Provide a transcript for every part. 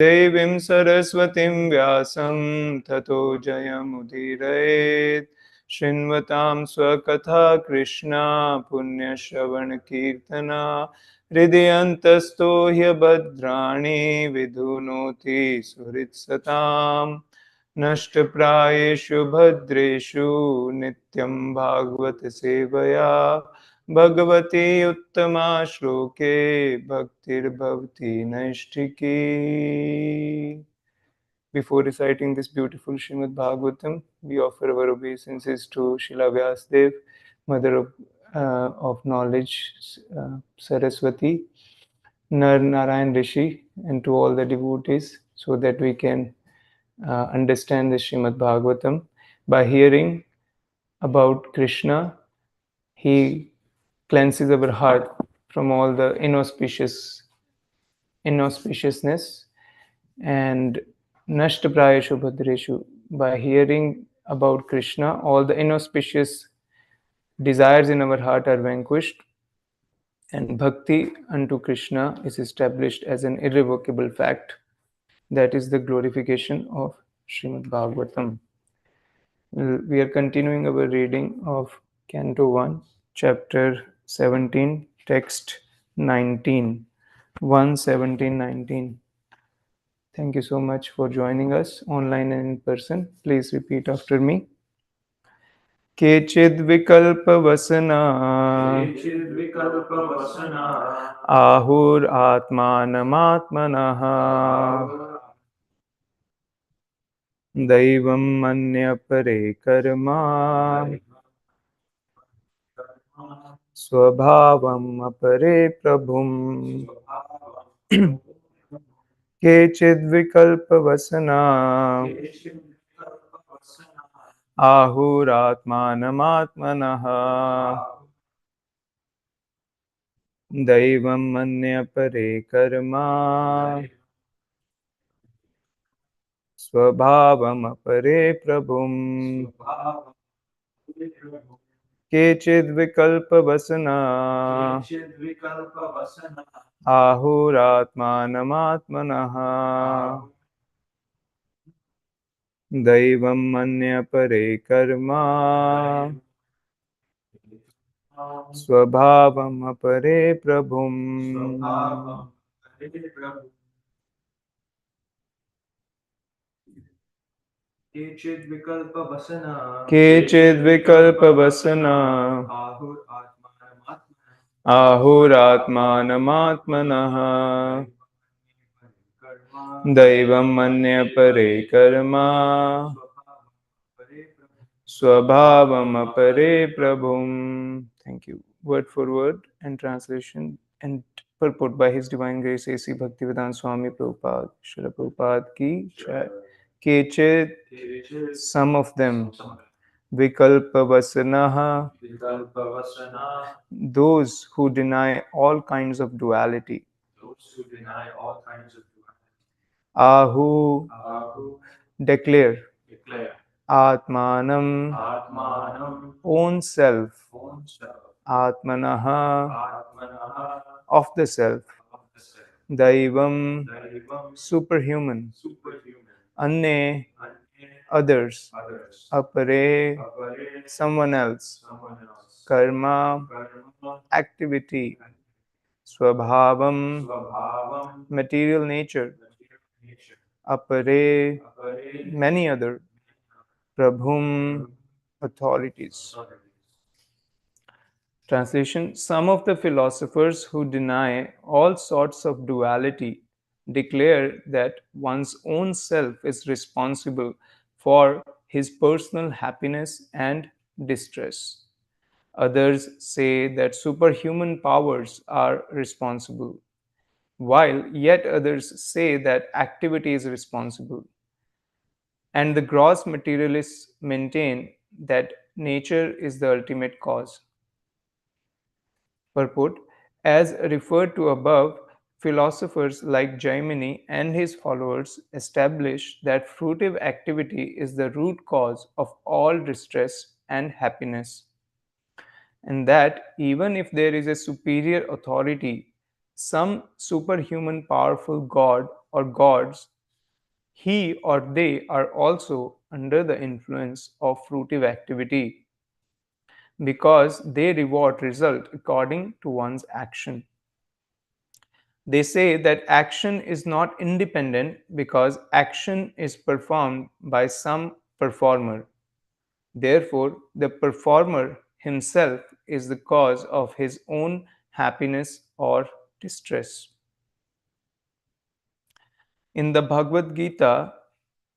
देवीं सरस्वतीं व्यासं ततो जयमुदीरयेत्। शृण्वतां स्वकथा कृष्णा पुण्यश्रवणकीर्तना। हृदयन्तस्तो ह्यभद्राणि विधुनोति सुहृत्सताम्। नष्टप्रायेषु भद्रेषु नित्यं भागवत सेवया भगवती उत्तमा श्लोके भक्तिर्भवति नैष्ठिकी. Before reciting this beautiful Srimad Bhagavatam, we offer our obeisances to Srila Vyasdev, Mother of Knowledge, Saraswati, Nar Narayan Rishi, and to all the devotees, so that we can understand the Srimad Bhagavatam. By hearing about Krishna, he cleanses our heart from all the inauspiciousness, and Nashtaprayashu Bhadreshu. By hearing about Krishna, all the inauspicious desires in our heart are vanquished, and bhakti unto Krishna is established as an irrevocable fact. That is the glorification of Srimad Bhagavatam. We are continuing our reading of Canto 1, Chapter 17, Text 19. 1:17:19. Thank you so much for joining us online and in person. Please repeat after me. केचिद् विकल्पवसना आहुरात्मानमात्मनः दैवं मन्यपरे कर्मा स्वभावम् अपरे प्रभुम् केचिद् विकल्पवसना आहुरात्मानमात्मनः दैवं मन्यपरे कर्मा स्वभावमपरे प्रभुम् केचिद् विकल्पवसना आहुरात्मानमात्मनः दैवं मन्यपरे कर्मा स्वभावमपरे प्रभुम् केचिद् विकल्पवसना आहुरात्मानमात्मनः दैवं मन्यपरे Karma स्वभावमपरे प्रभुम्. Thank you. Word for word and translation and purport by His Divine Grace A.C. Bhaktivedanta Swami Prabhupada, Srila Prabhupada ki jai. Kechit, some of them. Vikalpavasanaha, those who deny all kinds of duality. Ahu, declare. Atmanam, own self. Atmanaha, of the self. Daivam, superhuman. Anne, others. Apare, someone else. Karma, activity. Swabhavam, material nature. Apare, many other. Prabhum, authorities. Translation: some of the philosophers who deny all sorts of duality declare that one's own self is responsible for his personal happiness and distress. Others say that superhuman powers are responsible, while yet others say that activity is responsible. And the gross materialists maintain that nature is the ultimate cause. Purport: as referred to above, philosophers like Jaimini and his followers establish that fruitive activity is the root cause of all distress and happiness, and that even if there is a superior authority, some superhuman powerful god or gods, he or they are also under the influence of fruitive activity because they reward result according to one's action. They say that action is not independent because action is performed by some performer. Therefore, the performer himself is the cause of his own happiness or distress. In the Bhagavad Gita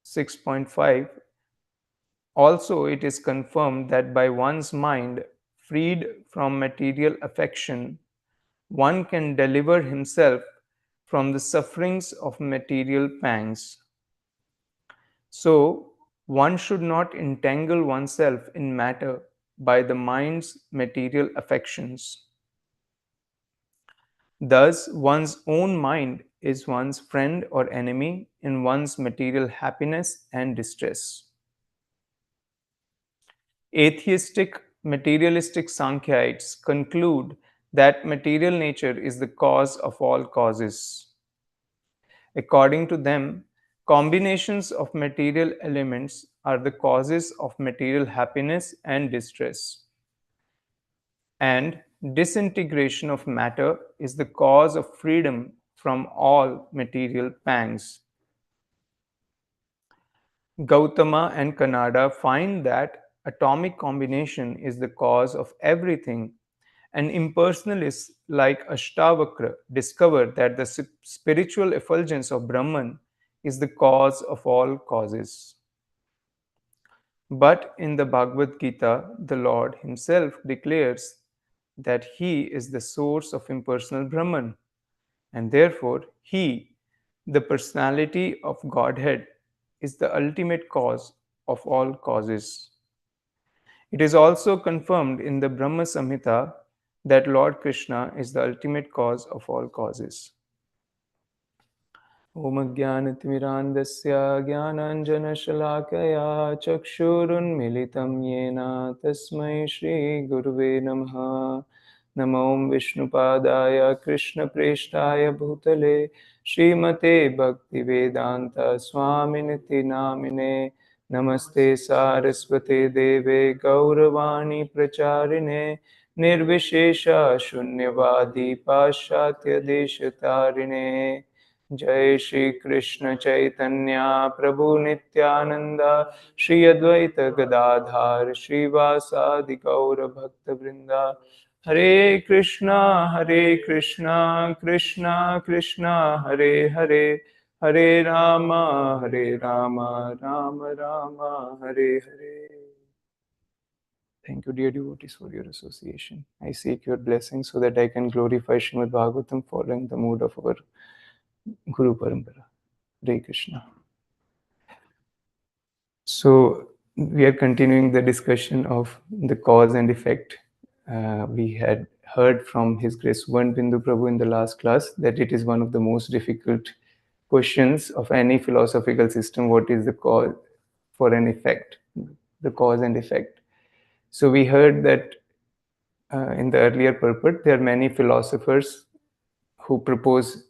6.5, also it is confirmed that by one's mind freed from material affection, one can deliver himself from the sufferings of material pangs. So, one should not entangle oneself in matter by the mind's material affections. Thus, one's own mind is one's friend or enemy in one's material happiness and distress. Atheistic, materialistic Sankhyites conclude that material nature is the cause of all causes. According to them, combinations of material elements are the causes of material happiness and distress, and disintegration of matter is the cause of freedom from all material pangs. Gautama and Kannada find that atomic combination is the cause of everything, and impersonalists like Ashtavakra discover that the spiritual effulgence of Brahman is the cause of all causes. But in the Bhagavad Gita, the Lord Himself declares that He is the source of impersonal Brahman, and therefore He, the personality of Godhead, is the ultimate cause of all causes. It is also confirmed in the Brahma Samhita that Lord Krishna is the ultimate cause of all causes. Om Jnanatimirandasya Jnananjanashalakaya Chakshurunmilitam Yena Tasmai Shri Guruve Namaha. Namo Vishnupadaya Krishna Preshtaya Bhutale Srimate Bhaktivedanta Swaminiti Namine. Namaste Saraswate Deve Gauravani Pracharine Nirvishesha Shunyavadi Pashatya Deshatarine. जय श्री कृष्ण चैतन्य प्रभु नित्यानंद श्री अद्वैत गदाधार श्रीवासादि गौर भक्त वृंदा. हरे कृष्णा कृष्णा कृष्णा हरे हरे, हरे Ram Ram Ram Hare Hare. Thank you, dear devotees, for your association. I seek your blessings so that I can glorify Srimad Bhagavatam following the mood of our Guru Parampara. Hare Krishna. So, we are continuing the discussion of the cause and effect. We had heard from His Grace Suvan Bindu Prabhu in the last class that it is one of the most difficult questions of any philosophical system. What is the cause for an effect? The cause and effect. So, we heard that in the earlier purport, there are many philosophers who propose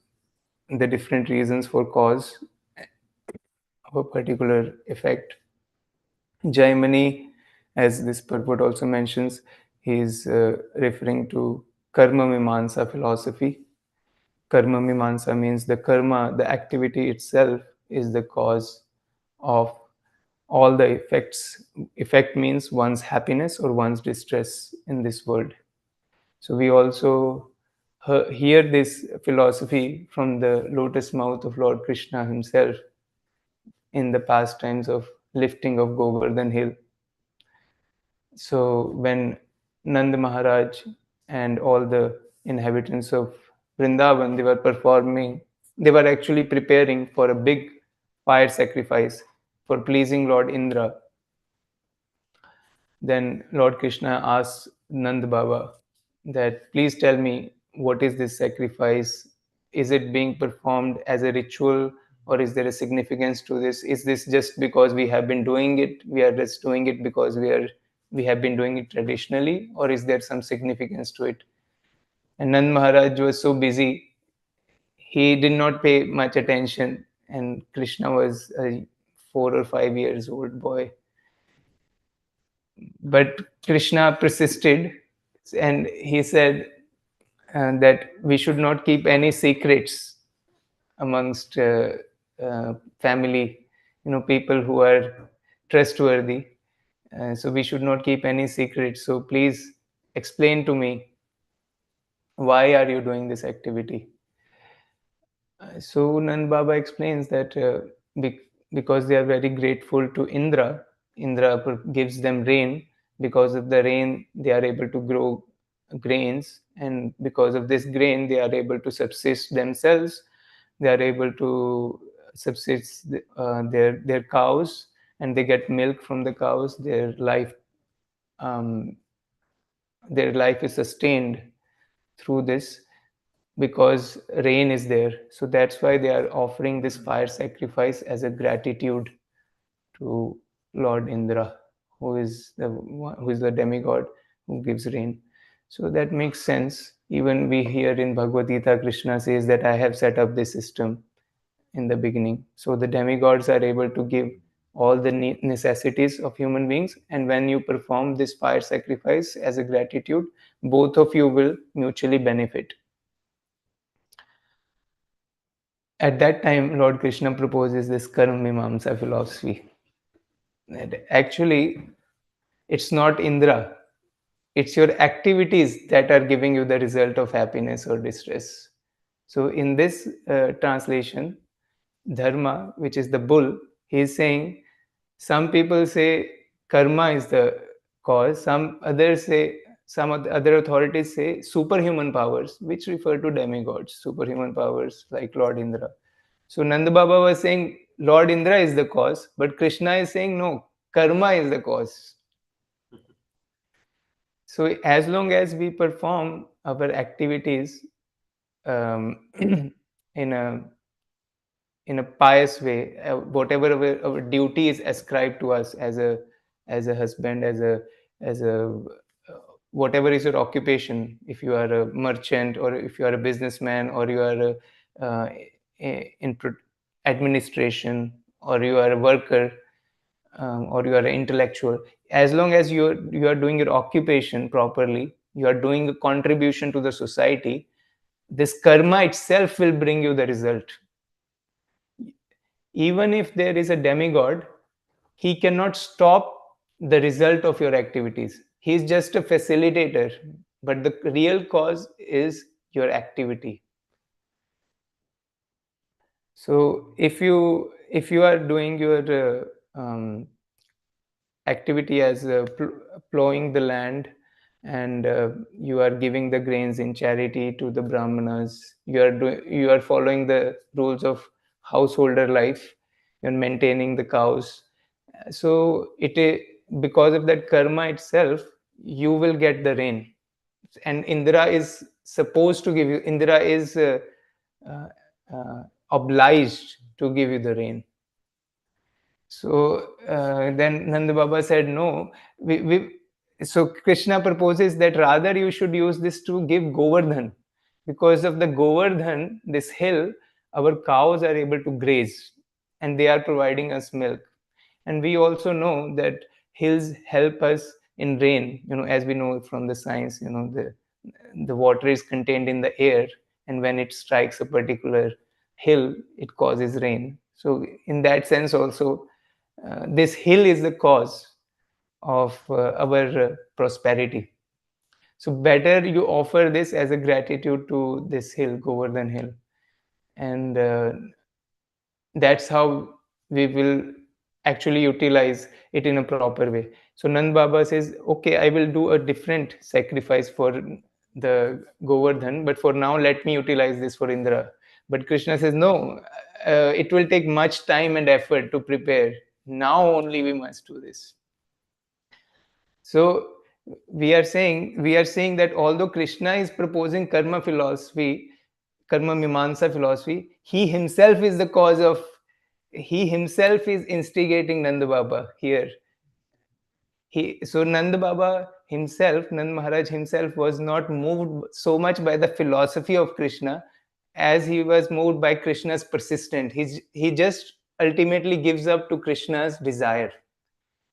the different reasons for cause of a particular effect. Jaimani, as this purport also mentions, he is referring to Karma Mimamsa philosophy. Karma Mimamsa means the karma, the activity itself, is the cause of all the effects. Effect means one's happiness or one's distress in this world. So we also hear this philosophy from the lotus mouth of Lord Krishna himself in the pastimes of lifting of Govardhan hill. So when Nand Maharaj and all the inhabitants of Vrindavan, they were actually preparing for a big fire sacrifice for pleasing Lord Indra. Then Lord Krishna asked Nand Baba that, please tell me, what is this sacrifice? Is it being performed as a ritual, or is there a significance to this? Is this just because we have been doing it? We are just doing it because we have been doing it traditionally, or is there some significance to it? And Nand Maharaj was so busy he did not pay much attention, and Krishna was a 4 or 5 years old boy. But Krishna persisted, and he said that we should not keep any secrets amongst family, people who are trustworthy. So we should not keep any secrets. So please explain to me, why are you doing this activity? So Nand Baba explains that because they are very grateful to Indra, Indra gives them rain. Because of the rain, they are able to grow grains, and because of this grain, they are able to subsist themselves. They are able to subsist their cows, and they get milk from the cows. Um, their life is sustained through this, because rain is there. So that's why they are offering this fire sacrifice as a gratitude to Lord Indra, who is the demigod who gives rain. So that makes sense. Even we hear in Bhagavad Gita, Krishna says that I have set up this system in the beginning. So the demigods are able to give all the necessities of human beings, and when you perform this fire sacrifice as a gratitude, both of you will mutually benefit. At that time, Lord Krishna proposes this Karma Mimamsa philosophy. That actually, it's not Indra, it's your activities that are giving you the result of happiness or distress. So, in this translation, Dharma, which is the bull, he is saying, some people say karma is the cause, some other authorities say superhuman powers, which refer to demigods, superhuman powers like Lord Indra. So Nanda Baba was saying Lord Indra is the cause, but Krishna is saying no, karma is the cause. So as long as we perform our activities in a pious way, whatever our duty is ascribed to us as a husband, as a whatever is your occupation, if you are a merchant or if you are a businessman or you are in administration or you are a worker, or you are an intellectual, as long as you are doing your occupation properly, you are doing a contribution to the society, this karma itself will bring you the result. Even if there is a demigod, he cannot stop the result of your activities. He is just a facilitator, but the real cause is your activity. So if you are doing your activity as plowing the land, and you are giving the grains in charity to the brahmanas, you are following the rules of householder life, you're maintaining the cows, so because of that karma itself, you will get the rain. And Indra is supposed to give you, Indra is uh, obliged to give you the rain. So then Nanda Baba said, no. So Krishna proposes that rather you should use this to give Govardhan. Because of the Govardhan, this hill, our cows are able to graze and they are providing us milk. And we also know that hills help us in rain, as we know from the science, the water is contained in the air, and when it strikes a particular hill, it causes rain. So in that sense also, this hill is the cause of our prosperity. So better you offer this as a gratitude to this hill, Govardhan Hill, and that's how we will actually utilize it in a proper way. So Nand Baba says, okay, I will do a different sacrifice for the Govardhan, but for now let me utilize this for Indra. But Krishna says, no, it will take much time and effort to prepare. Now only we must do this. So we are saying that although Krishna is proposing karma philosophy, karma mimamsa philosophy, he himself is instigating Nanda Baba here. So Nanda Baba himself, Nand Maharaj himself, was not moved so much by the philosophy of Krishna as he was moved by Krishna's persistent, he just ultimately gives up to Krishna's desire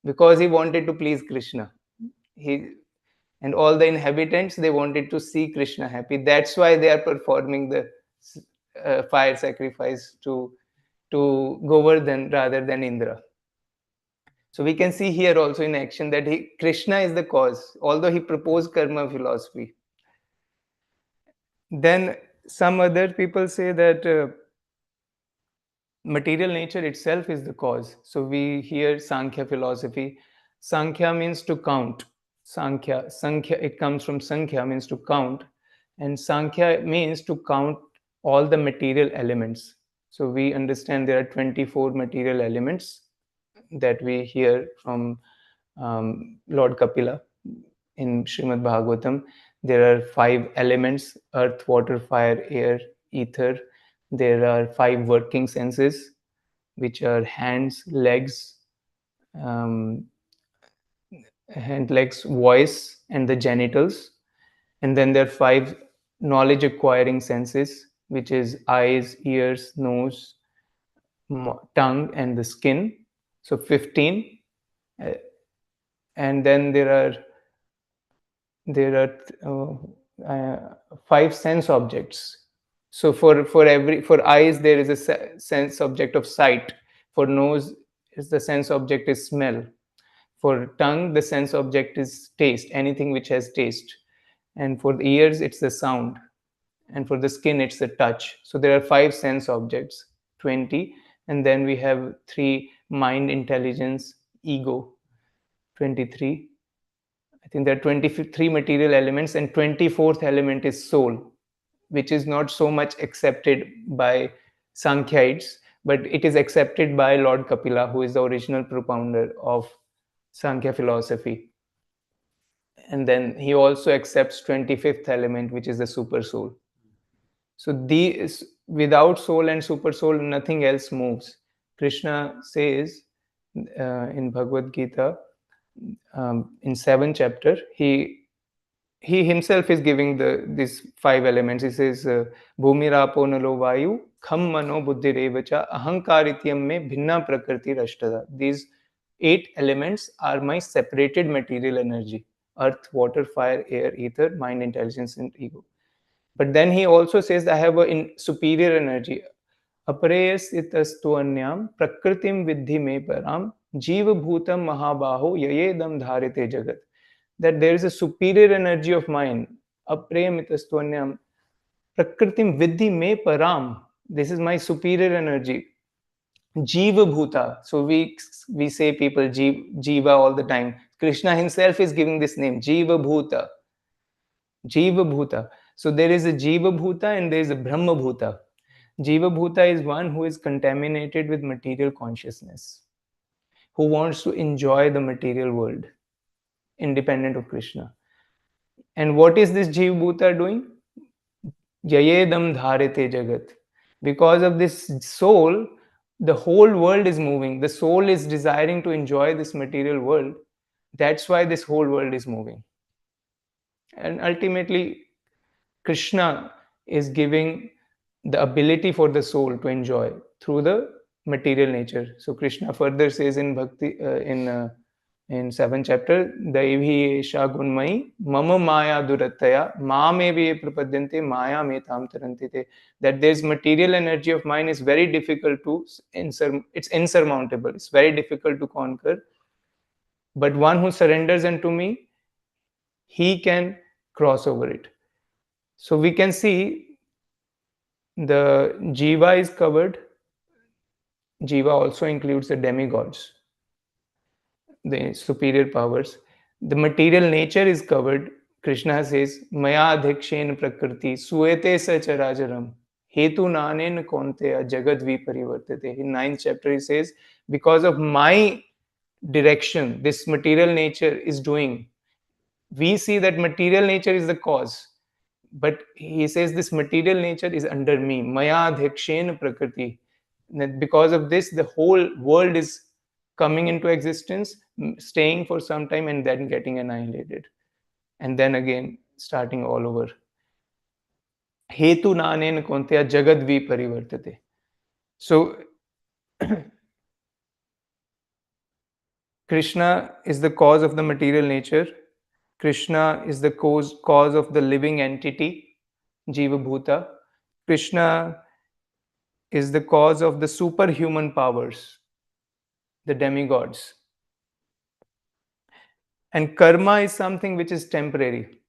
because he wanted to please Krishna. He and all the inhabitants, they wanted to see Krishna happy. That's why they are performing the fire sacrifice to Govardhan rather than Indra. So we can see here also in action that Krishna is the cause, although he proposed karma philosophy. Then some other people say that material nature itself is the cause. So we hear Sankhya philosophy. Sankhya means to count. Sankhya, it comes from Sankhya, means to count. And Sankhya means to count all the material elements. So we understand there are 24 material elements that we hear from Lord Kapila in Srimad Bhagavatam. There are 5 elements: earth, water, fire, air, ether. There are 5 working senses, which are hands, legs, um, voice, and the genitals. And then there are 5 knowledge acquiring senses, which is eyes, ears, nose, tongue, and the skin. So 15. And then there are 5 sense objects. So for eyes there is a sense object of sight. For nose is the sense object is smell. For tongue the sense object is taste, anything which has taste. And for the ears it's the sound. And for the skin it's the touch. So there are 5 sense objects, 20. And then we have 3: mind, intelligence, ego, 23. I think there are 23 material elements, and 24th element is soul, which is not so much accepted by Sankhyites, but it is accepted by Lord Kapila, who is the original propounder of Sankhya philosophy. And then he also accepts 25th element, which is the super soul. So these, without soul and super soul, nothing else moves. Krishna says in Bhagavad Gita, in 7th chapter, he himself is giving these 5 elements. He says, Bhumi rapo nalo vayu kham mano buddhi revacha ahankarityam me bhinna prakriti rashtada. These 8 elements are my separated material energy: earth, water, fire, air, ether, mind, intelligence, and ego. But then he also says I have a superior energy. Apareyas itastu anyam prakritim vidhi me param jiva bhutam mahabaho yayedam dharite jagat. That there is a superior energy of mine. Aprem itastu anyam prakritim vidhi me param. This is my superior energy. Jiva bhuta. So we say people jiva all the time. Krishna himself is giving this name, Jiva bhuta. Jiva bhuta. So there is a Jiva bhuta and there is a Brahma bhuta. Jiva bhuta is one who is contaminated with material consciousness, who wants to enjoy the material world, independent of Krishna. And what is this Jiva bhuta doing? Yayedam dharite jagat. Because of this soul, the whole world is moving. The soul is desiring to enjoy this material world. That's why this whole world is moving. And ultimately, Krishna is giving the ability for the soul to enjoy through the material nature. So Krishna further says in Bhakti, in 7th chapter, Daivi Esha Gunmai Mama Maya Durataya Mamevi Prapadyante Maya Metam Tarantite. That there's material energy of mine is very difficult to it's insurmountable. It's very difficult to conquer. But one who surrenders unto me, he can cross over it. So we can see the Jiva is covered. Jiva also includes the demigods, the superior powers. The material nature is covered. Krishna says, Maya adhikshen prakriti suete sacharajaram hetu nanen konteya jagad viparivartate. In 9th chapter he says, because of my direction, this material nature is doing. We see that material nature is the cause. But he says this material nature is under me. Maya adhikshen prakriti. Because of this, the whole world is coming into existence, staying for some time, and then getting annihilated. And then again, starting all over. hetu nanen kontya jagad vi parivartate. So Krishna is the cause of the material nature. Krishna is the cause of the living entity, Jiva Bhuta. Krishna is the cause of the superhuman powers, the demigods. And karma is something which is temporary,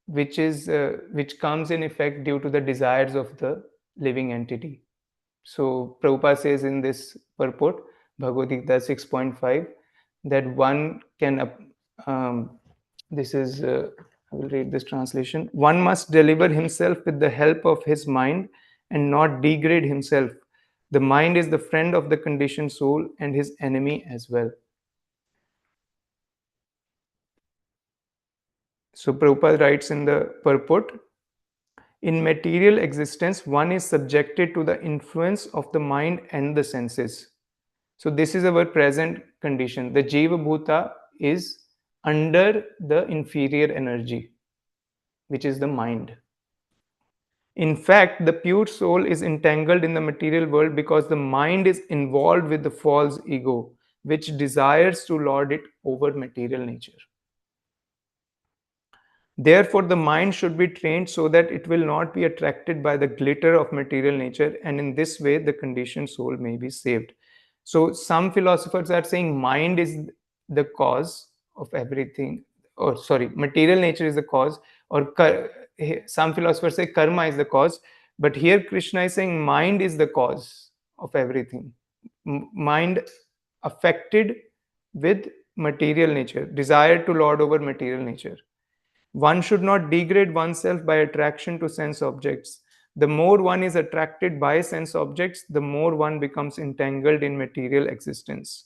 which comes in effect due to the desires of the living entity. So Prabhupada says in this purport, Bhagavad Gita 6.5, that one can, this is, I will read this translation. One must deliver himself with the help of his mind and not degrade himself. The mind is the friend of the conditioned soul and his enemy as well. So Prabhupada writes in the purport, in material existence, one is subjected to the influence of the mind and the senses. So this is our present condition. The Jiva Bhuta is under the inferior energy, which is the mind. In fact, the pure soul is entangled in the material world because the mind is involved with the false ego, which desires to lord it over material nature. Therefore, the mind should be trained so that it will not be attracted by the glitter of material nature, and in this way, the conditioned soul may be saved. So, some philosophers are saying mind is the cause of everything, or sorry, material nature is the cause, or some philosophers say karma is the cause, but here Krishna is saying mind is the cause of everything. Mind affected with material nature, desire to lord over material nature. One should not degrade oneself by attraction to sense objects. The more one is attracted by sense objects, the more one becomes entangled in material existence.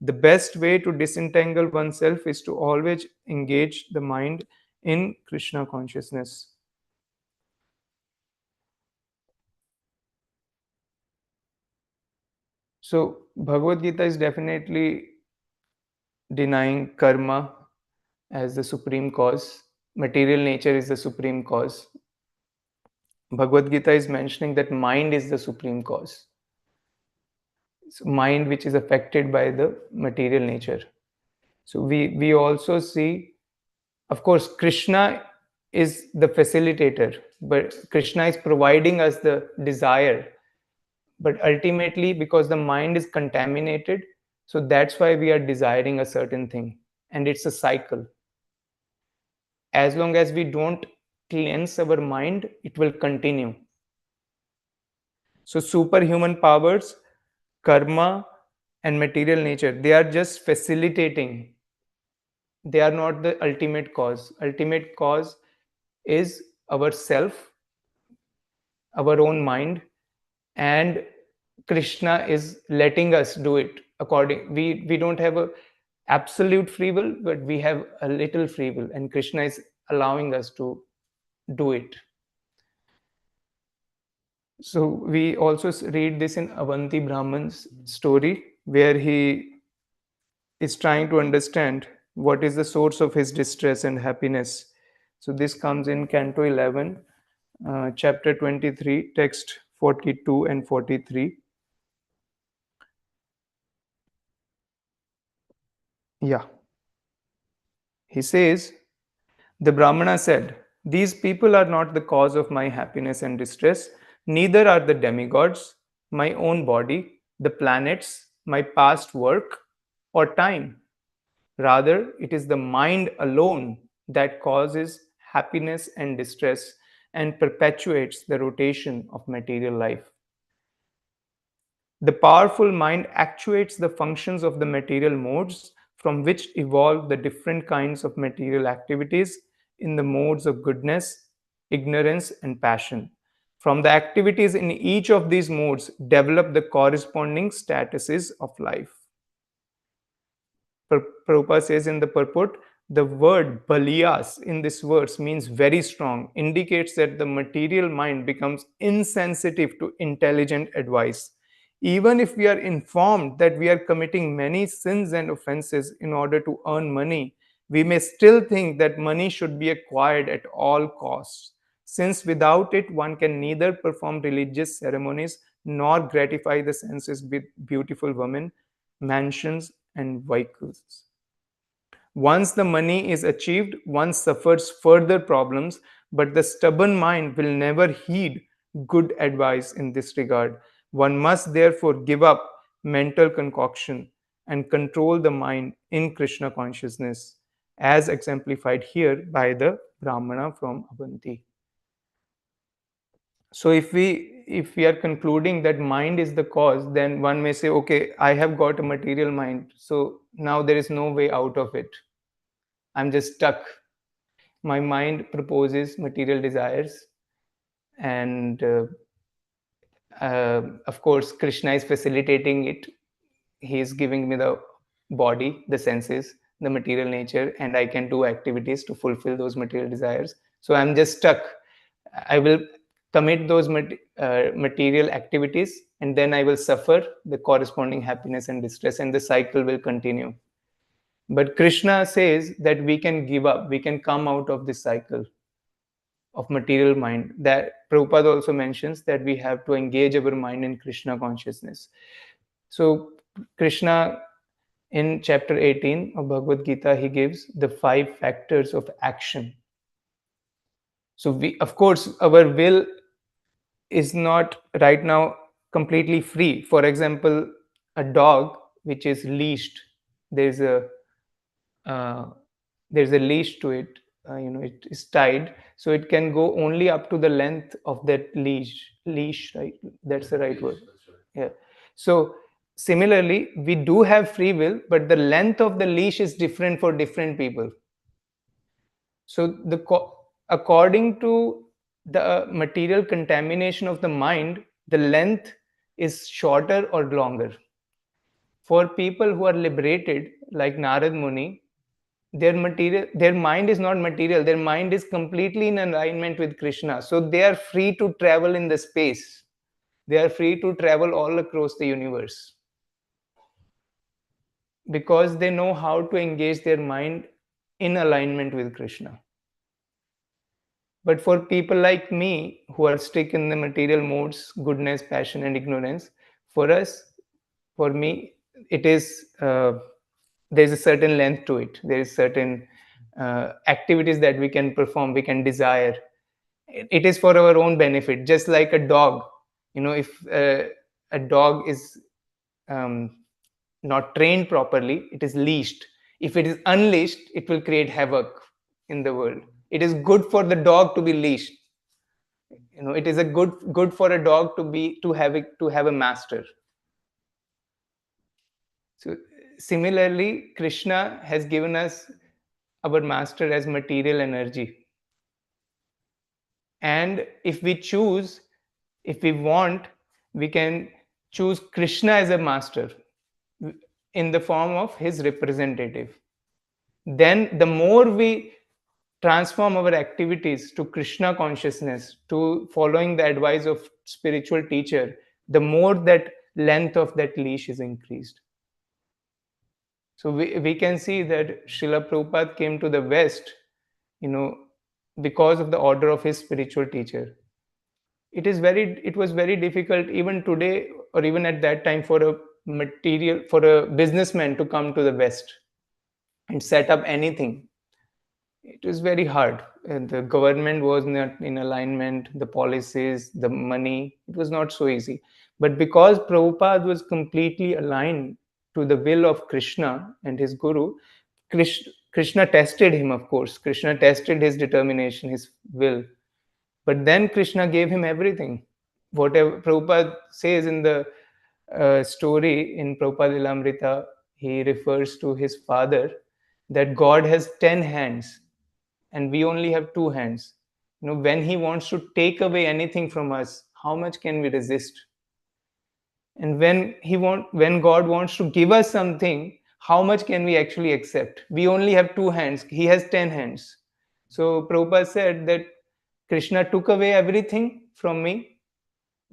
The best way to disentangle oneself is to always engage the mind in Krishna consciousness. So, Bhagavad Gita is definitely denying karma as the supreme cause. Material nature is the supreme cause. Bhagavad Gita is mentioning that mind is the supreme cause. So mind which is affected by the material nature. So we also see, of course, Krishna is the facilitator, but Krishna is providing us the desire. But ultimately, because the mind is contaminated, so that's why we are desiring a certain thing. And it's a cycle. As long as we don't cleanse our mind, it will continue. So superhuman powers, karma, and material nature, they are just facilitating. They are not the ultimate cause. Ultimate cause is our self, our own mind, and Krishna is letting us do it according. We don't have a absolute free will, but we have a little free will, and Krishna is allowing us to do it. So we also read this in Avanti Brahman's story, where he is trying to understand what is the source of his distress and happiness. So this comes in Canto 11, chapter 23, text 42 and 43. Yeah. He says, the Brahmana said, these people are not the cause of my happiness and distress, neither are the demigods, my own body, the planets, my past work, or time. Rather, it is the mind alone that causes happiness and distress and perpetuates the rotation of material life. The powerful mind actuates the functions of the material modes from which evolve the different kinds of material activities in the modes of goodness, ignorance, and passion. From the activities in each of these modes develop the corresponding statuses of life. Prabhupada says in the purport, the word balias in this verse means very strong, indicates that the material mind becomes insensitive to intelligent advice. Even if we are informed that we are committing many sins and offenses in order to earn money, we may still think that money should be acquired at all costs. since without it one can neither perform religious ceremonies nor gratify the senses with beautiful women, mansions, and vehicles. Once the money is achieved, one suffers further problems, but the stubborn mind will never heed good advice in this regard. One must therefore give up mental concoction and control the mind in Krishna consciousness, as exemplified here by the Brahmana from Avanti. So if we are concluding that mind is the cause, then one may say, okay, I have got a material mind, so now there is no way out of it. I'm just stuck. My mind proposes material desires, and of course Krishna is facilitating it. He is giving me the body, the senses, the material nature, and I can do activities to fulfill those material desires. So I'm just stuck. I will commit those material activities, and then I will suffer the corresponding happiness and distress, and the cycle will continue. But Krishna says that we can give up, we can come out of this cycle of material mind. That Prabhupada also mentions that we have to engage our mind in Krishna consciousness. So Krishna, in chapter 18 of Bhagavad Gita, he gives the 5 factors of action. So we, of course, our will is not right now completely free. For example, a dog which is leashed, there's a uh, there's a leash to it. It is tied, so it can go only up to the length of that leash, right? That's the right word. Yeah. So similarly, we do have free will, but the length of the leash is different for different people. So according to the material contamination of the mind, the length is shorter or longer. For people who are liberated, like Narad Muni, their mind is not material. Their mind is completely in alignment with Krishna. So they are free to travel in the space. They are free to travel all across the universe, because they know how to engage their mind in alignment with Krishna. But for people like me who are stuck in the material modes, goodness, passion, and ignorance, for me, it is there's a certain length to it. There is certain activities that we can perform, we can desire. It is for our own benefit, just like a dog. If a dog is not trained properly, it is leashed. If it is unleashed, it will create havoc in the world. It is good for the dog to be leashed. It is a good for a dog to have a master. So similarly, Krishna has given us our master as material energy, and if we want, we can choose Krishna as a master in the form of his representative. Then the more we transform our activities to Krishna consciousness, to following the advice of spiritual teacher, the more that length of that leash is increased. So we can see that Srila Prabhupada came to the West, because of the order of his spiritual teacher. It was very difficult even today, or even at that time, for a businessman to come to the West and set up anything. It was very hard, and the government was not in alignment, the policies, the money, it was not so easy. But because Prabhupada was completely aligned to the will of Krishna and his guru, Krishna tested him. Of course, Krishna tested his determination, his will, but then Krishna gave him everything. Whatever Prabhupada says in the story in Prabhupada Lilamrita, he refers to his father, that God has 10 hands and we only have 2 hands. When he wants to take away anything from us, how much can we resist? And when God wants to give us something, how much can we actually accept? We only have 2 hands, he has 10 hands. So Prabhupada said that Krishna took away everything from me,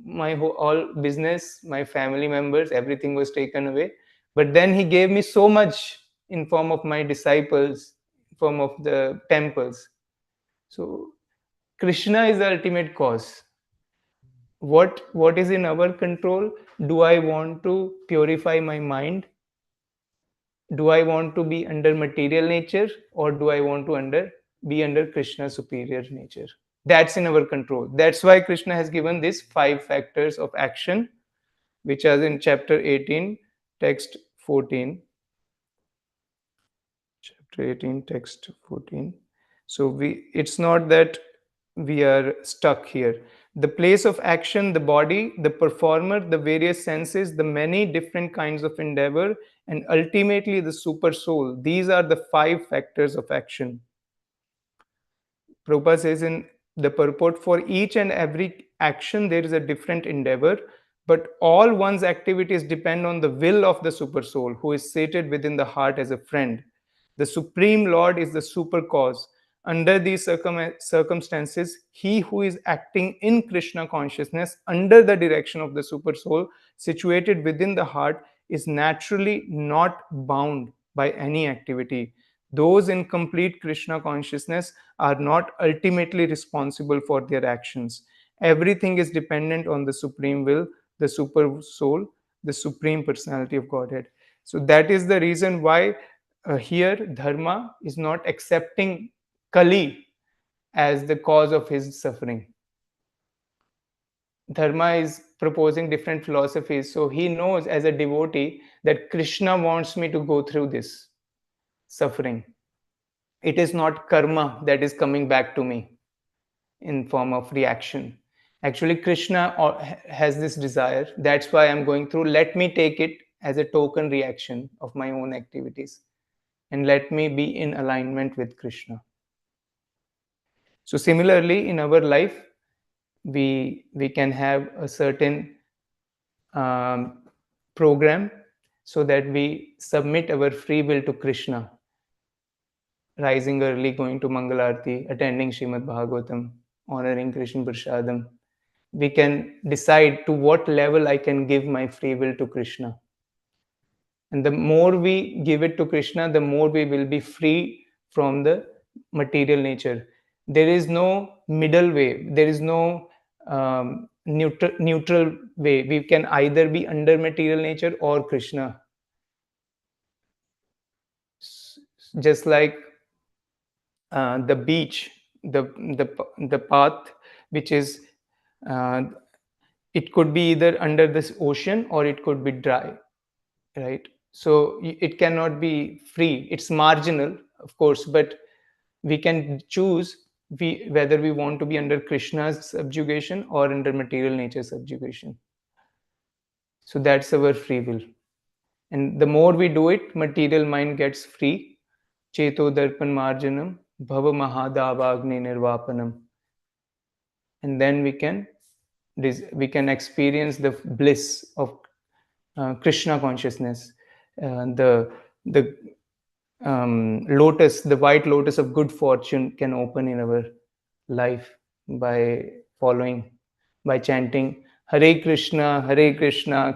my all business, my family members, everything was taken away. But then he gave me so much in form of my disciples, in form of the temples. So Krishna is the ultimate cause. What is in our control? Do I want to purify my mind? Do I want to be under material nature, or do I want to be under Krishna's superior nature? That's in our control. That's why Krishna has given these 5 factors of action, which are in chapter 18, text 14. Chapter 18, text 14. So it's not that we are stuck here. The place of action, the body, the performer, the various senses, the many different kinds of endeavor, and ultimately the super soul. These are the 5 factors of action. Prabhupada says in the purport, for each and every action there is a different endeavor, but all one's activities depend on the will of the super soul, who is seated within the heart as a friend. The Supreme Lord is the super cause. Under these circumstances, he who is acting in Krishna consciousness under the direction of the super soul situated within the heart is naturally not bound by any activity. Those in complete Krishna consciousness are not ultimately responsible for their actions. Everything is dependent on the supreme will, the super soul, the supreme personality of Godhead. So that is the reason why here Dharma is not accepting Kali as the cause of his suffering. Dharma is proposing different philosophies. So he knows as a devotee that Krishna wants me to go through this suffering. It is not karma that is coming back to me in form of reaction. Actually, Krishna has this desire. That's why I'm going through. Let me take it as a token reaction of my own activities, and let me be in alignment with Krishna. So similarly, in our life, we can have a certain program so that we submit our free will to Krishna. Rising early, going to Mangalarti, attending Srimad Bhagavatam, honoring Krishna Prashadam. We can decide to what level I can give my free will to Krishna. And the more we give it to Krishna, the more we will be free from the material nature. There is no middle way. There is no neutral way. We can either be under material nature or Krishna. Just like the beach, the path, which is it could be either under this ocean or it could be dry, right? So it cannot be free. It's marginal, of course, but we can choose whether we want to be under Krishna's subjugation or under material nature subjugation. So that's our free will. And the more we do it, material mind gets free. Cheto darpan marjanam, bhava mahadavagni nirvapanam. And then we can experience the bliss of Krishna consciousness. The lotus, the white lotus of good fortune can open in our life by chanting Hare Krishna,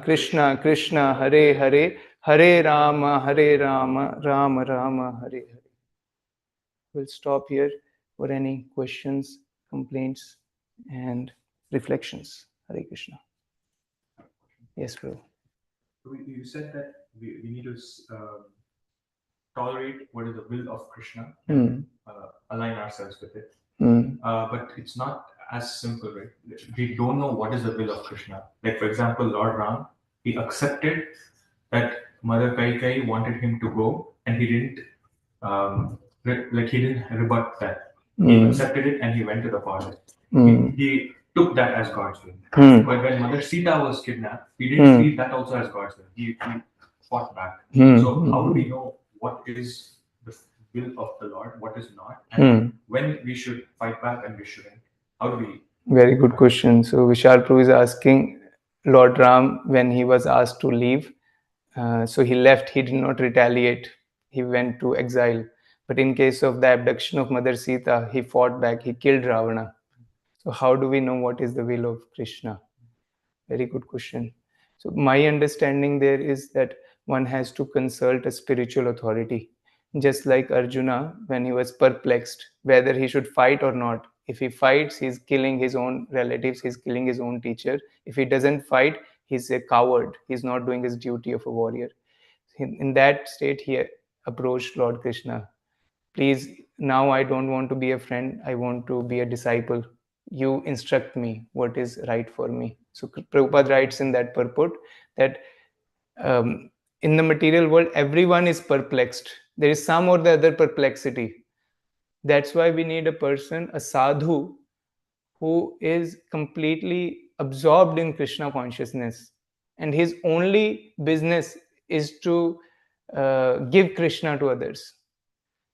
Krishna Krishna, Hare Hare, Hare Rama, Rama Rama, Hare Hare. We'll stop here for any questions, complaints, and reflections. Hare Krishna. Yes, Prabhu. You said that we need to tolerate what is the will of Krishna, align ourselves with it. But it's not as simple, right? We don't know what is the will of Krishna. Like, for example, Lord Ram, he accepted that Mother Kaikai wanted him to go, and he didn't rebut that. He accepted it and he went to the forest. He took that as God's will. But when Mother Sita was kidnapped, he didn't treat that also as God's will. He fought back. So how do we know what is the will of the Lord, what is not, and when we should fight back and we shouldn't? How do we? Very good question. So Vishal Prabhu is asking Lord Ram, when he was asked to leave, so he left. He did not retaliate. He went to exile. But in case of the abduction of Mother Sita, he fought back. He killed Ravana. So how do we know what is the will of Krishna? Very good question. So my understanding there is that one has to consult a spiritual authority. Just like Arjuna, when he was perplexed whether he should fight or not, If he fights, he's killing his own relatives, he's killing his own teacher. If he doesn't fight, he's a coward, he's not doing his duty of a warrior. In that state, he approached Lord Krishna. Please, now I don't want to be a friend, I want to be a disciple. You instruct me what is right for me. So Prabhupada writes in that purport that in the material world, everyone is perplexed. There is some or the other perplexity. That's why we need a person, a sadhu, who is completely absorbed in Krishna consciousness. And his only business is to give Krishna to others.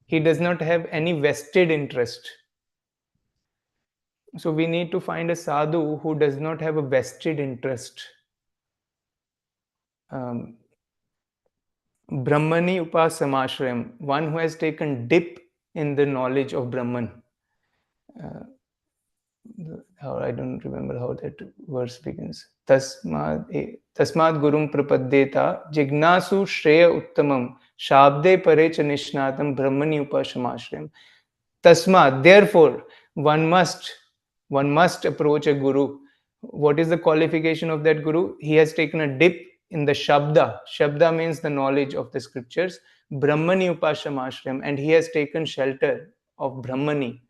He does not have any vested interest. So we need to find a sadhu who does not have a vested interest. Brahmani upasamashrayam, one who has taken dip in the knowledge of Brahman. I don't remember how that verse begins. Tasmad gurum prapaddeta jignasu shreya uttamam shabde pare cha nishnatam brahmani upasamashrayam. Tasmad, therefore, one must approach a guru. What is the qualification of that guru? He has taken a dip in the Shabda. Shabda means the knowledge of the scriptures. Brahmani Upashamashrayam, and he has taken shelter of Brahmani.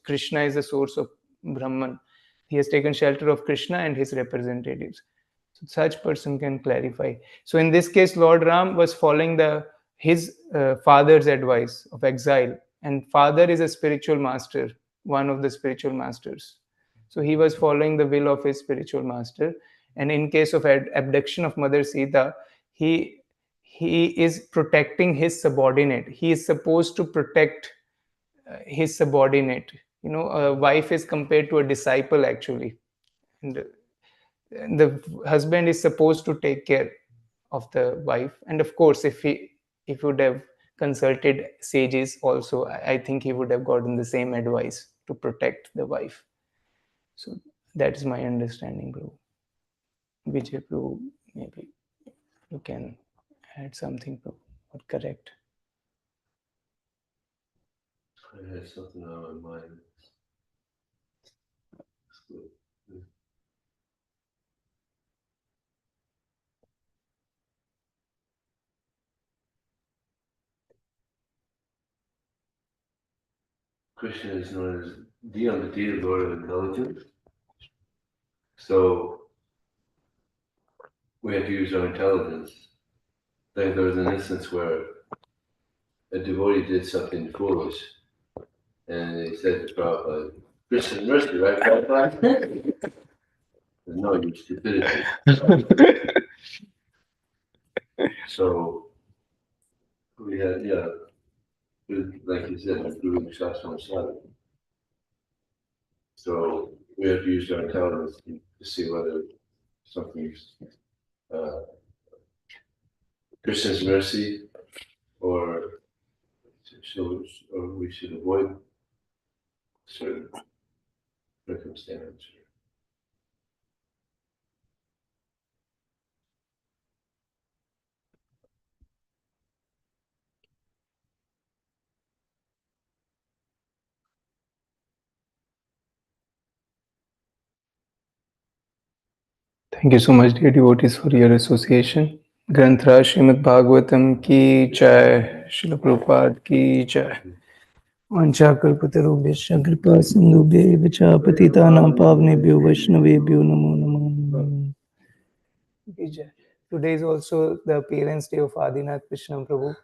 Krishna is the source of Brahman. He has taken shelter of Krishna and his representatives. So such person can clarify. So in this case, Lord Ram was following his father's advice of exile. And father is a spiritual master, one of the spiritual masters. So he was following the will of his spiritual master. And in case of abduction of Mother Sita, he is protecting his subordinate. He is supposed to protect his subordinate. A wife is compared to a disciple, actually. And the husband is supposed to take care of the wife. And of course, if he would have consulted sages also, I think he would have gotten the same advice to protect the wife. So that is my understanding, Prabhu. Vijay, Prabhu, maybe you can add something, Prabhu, or correct. I had something on my mind. Krishna is known as the undefeated Lord of Intelligence. So we have to use our intelligence. Like there was an instance where a devotee did something foolish, and they said to Prabhupada, Krishna's mercy, right, Prabhupada? No, you stupidity. So we had, like you said, improving Shastra Sada. So we have to use our intelligence to see whether something's Krishna's mercy or we should avoid certain circumstances. Thank you so much, dear devotees, for your association. Granthra Srimad Bhagavatam ki jai, Srila Prabhupada ki jai. Vanchakalpatarubhyascha kripa sindhubhya vacha patitanam pavnebhyo vaishnavebhyo namo namah. Today is also the appearance day of Adinath Krishna Prabhu.